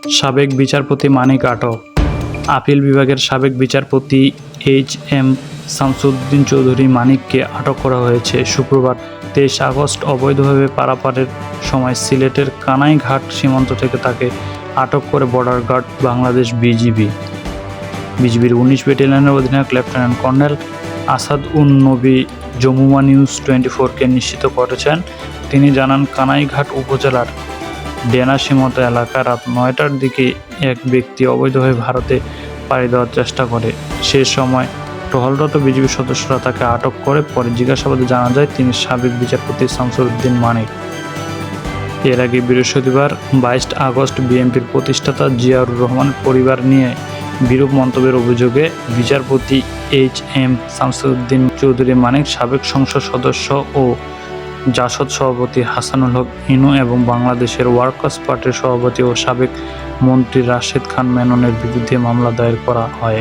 সাবেক বিচারপতি মানিক আটক। আপিল বিভাগের সাবেক বিচারপতি এইচ.এম. শামসুদ্দিন চৌধুরী মানিককে আটক করা হয়েছে। শুক্রবার 23 আগস্ট অবৈধভাবে পারাপারের সময় সিলেটের কানাইঘাট সীমান্ত থেকে তাকে আটক করে বর্ডার গার্ড বাংলাদেশ বিজিবির 19 ব্যাটালিয়নের অধিনায়ক লেফটেন্যান্ট কর্নেল আসাদ-উন-নবী যমুনা নিউজ 24-কে নিশ্চিত করেছেন। তিনি জানান, কানাইঘাট উপজেলার ডেনা সীমান্ত এলাকায় রাত 9টার দিকে এক ব্যক্তি অবৈধভাবে ভারতে পাড়ি দেওয়ার চেষ্টা করে। সে সময় টহলরত বিজিবি সদস্যরা তাকে আটক করে। পরে জিজ্ঞাসাবাদে জানা যায় তিনি সাবেক বিচারপতি শামসুদ্দিন মানিক। এর আগে বৃহস্পতিবার 22 আগস্ট বিএনপির প্রতিষ্ঠাতা জিয়াউর রহমানের পরিবার নিয়ে বিরূপ মন্তব্যের অভিযোগে বিচারপতি এইচ.এম. শামসুদ্দিন চৌধুরী মানিক, সাবেক সংসদ সদস্য ও জাসদ সভাপতি হাসানুল হক ইনু এবং বাংলাদেশের ওয়ার্কার্স পার্টির সভাপতি ও সাবেক মন্ত্রী রাশেদ খান মেননের বিরুদ্ধে মামলা দায়ের করা হয়।